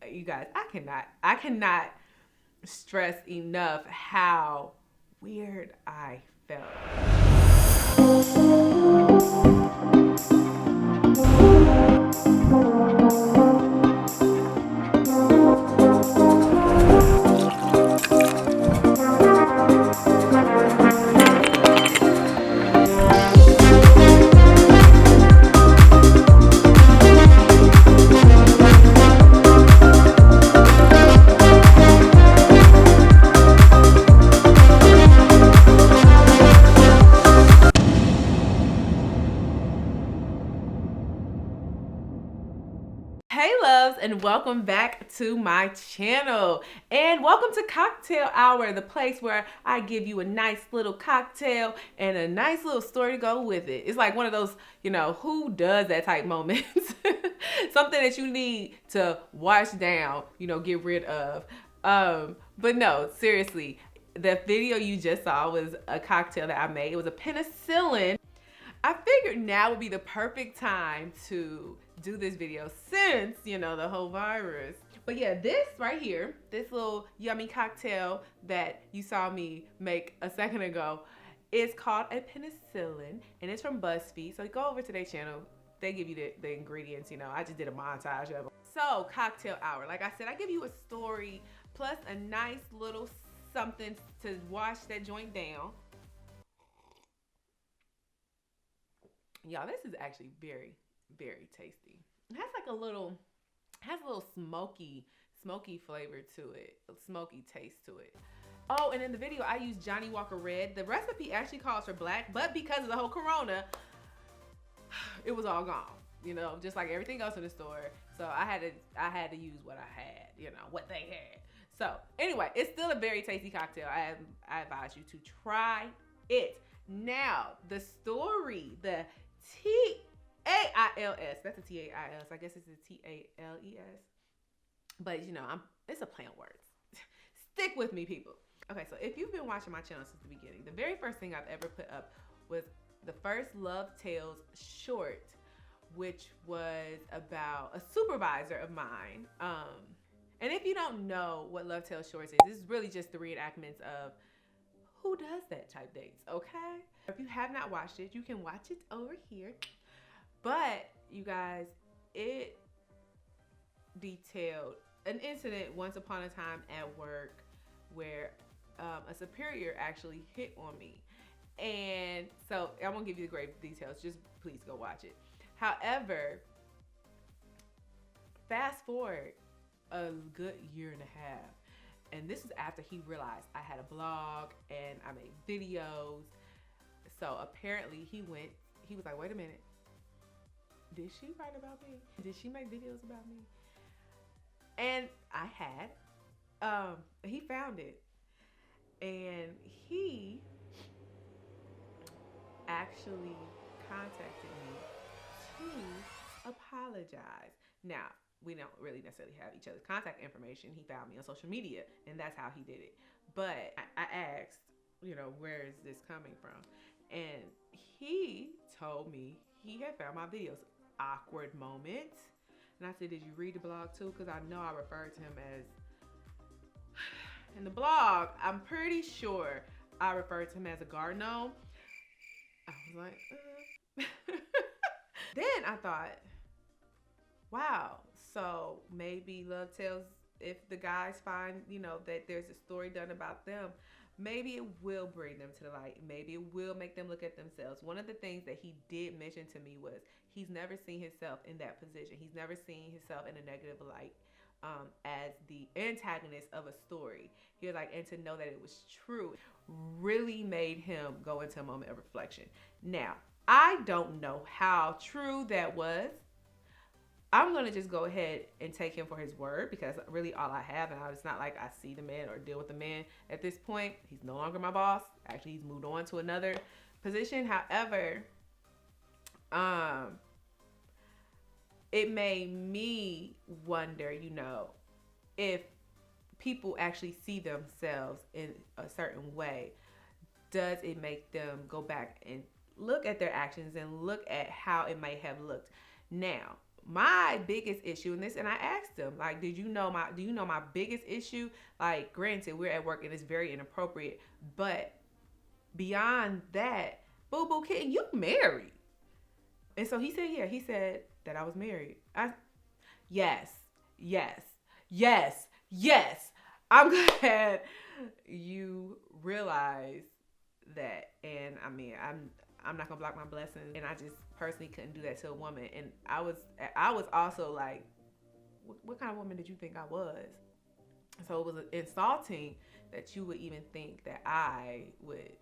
You guys, I cannot stress enough how weird I felt. Hey loves, and welcome back to my channel, and welcome to Cocktail Hour, the place where I give you a nice little cocktail and a nice little story to go with it. It's like one of those, who does that type moments. Something that you need to wash down, get rid of. But no, seriously, the video you just saw was a cocktail that I made. It was a penicillin. I figured now would be the perfect time to do this video since, the whole virus. But yeah, this right here, this little yummy cocktail that you saw me make a second ago, is called a penicillin, and it's from Buzzfeed. So go over to their channel. They give you the ingredients, I just did a montage of them. So, cocktail hour. Like I said, I give you a story plus a nice little something to wash that joint down. Y'all, this is actually very, very tasty. It has like a little smoky flavor to it, a smoky taste to it. Oh, and in the video, I used Johnny Walker Red. The recipe actually calls for black, but because of the whole corona, it was all gone, just like everything else in the store. So I had to use what I had, what they had. So anyway, it's still a very tasty cocktail. I advise you to try it. Now, the story, the T-A-I-L-S. That's a T-A-I-L-S. I guess it's a T-A-L-E-S. But, it's a play on words. Stick with me, people. Okay, so if you've been watching my channel since the beginning, the very first thing I've ever put up was the first Love Tales short, which was about a supervisor of mine. And if you don't know what Love Tales shorts is, this is really just the reenactments of who does that type dates, okay? If you have not watched it, you can watch it over here. But you guys, it detailed an incident once upon a time at work where a superior actually hit on me. And so I won't give you the great details, just please go watch it. However, fast forward a good year and a half, and this is after he realized I had a blog and I made videos. So apparently he was like, wait a minute, did she write about me? Did she make videos about me? And I had. He found it, and he actually contacted me to apologize. Now, we don't really necessarily have each other's contact information. He found me on social media, and that's how he did it. But I asked, where is this coming from? And he told me he had found my videos. Awkward moment. And I said, did you read the blog too? Because I know I referred to him as, in the blog, I'm pretty sure I referred to him as a garden gnome. I was like, Then I thought, wow, so maybe Love Tales, if the guys find, that there's a story done about them, maybe it will bring them to the light. Maybe it will make them look at themselves. One of the things that he did mention to me was he's never seen himself in that position. He's never seen himself in a negative light as the antagonist of a story. He was like, and to know that it was true really made him go into a moment of reflection. Now, I don't know how true that was. I'm going to just go ahead and take him for his word, because really all I have, and it's not like I see the man or deal with the man at this point. He's no longer my boss. Actually, he's moved on to another position. However, it made me wonder, if people actually see themselves in a certain way, does it make them go back and look at their actions and look at how it might have looked? Now, my biggest issue in this, and I asked him, like, do you know my biggest issue? Like, granted, we're at work and it's very inappropriate, but beyond that, Boo Boo Kitten, you married. And so he said, yeah, he said that I was married. Yes. I'm glad you realize that. And I mean, I'm not gonna block my blessings, and I just personally couldn't do that to a woman. And I was also like, what kind of woman did you think I was? So it was insulting that you would even think that I would,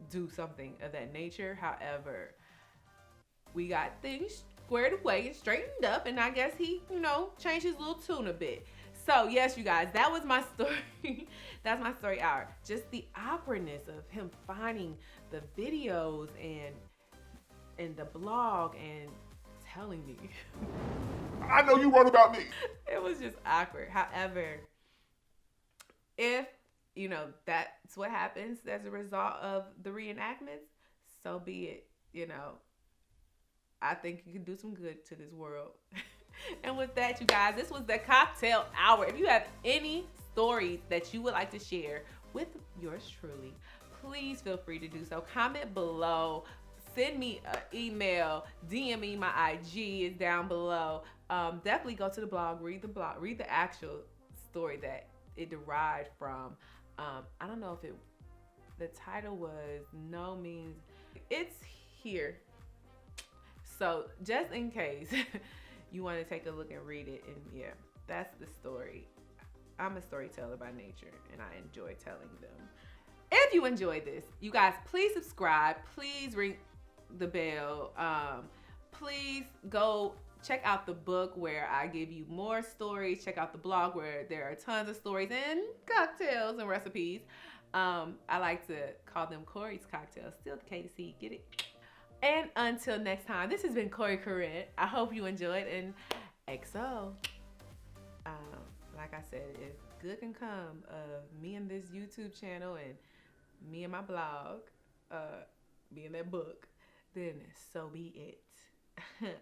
do something of that nature. However, we got things squared away and straightened up, and I guess he, changed his little tune a bit. So yes, you guys, that was my story. That's my story hour. Just the awkwardness of him finding the videos and the blog and telling me. I know you wrote about me. It was just awkward. However, if that's what happens as a result of the reenactments, so be it. I think you can do some good to this world. And with that, you guys, this was the cocktail hour. If you have any stories that you would like to share with yours truly, please feel free to do so. Comment below. Send me an email. DM me. My IG is down below. Definitely go to the blog. Read the actual story that it derived from. I don't know if the title was No Means. It's here. So just in case you want to take a look and read it, and yeah, that's the story. I'm a storyteller by nature, and I enjoy telling them. If you enjoyed this, you guys, please subscribe. Please ring the bell. Please go check out the book where I give you more stories. Check out the blog where there are tons of stories and cocktails and recipes. I like to call them Corey's cocktails. Still the KC, get it? And until next time, this has been Corey Corinne. I hope you enjoyed, and XO. Like I said, if good can come of me and this YouTube channel and me and my blog, me and that book, then so be it.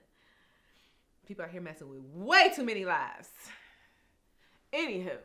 People out here messing with way too many lives. Anywho.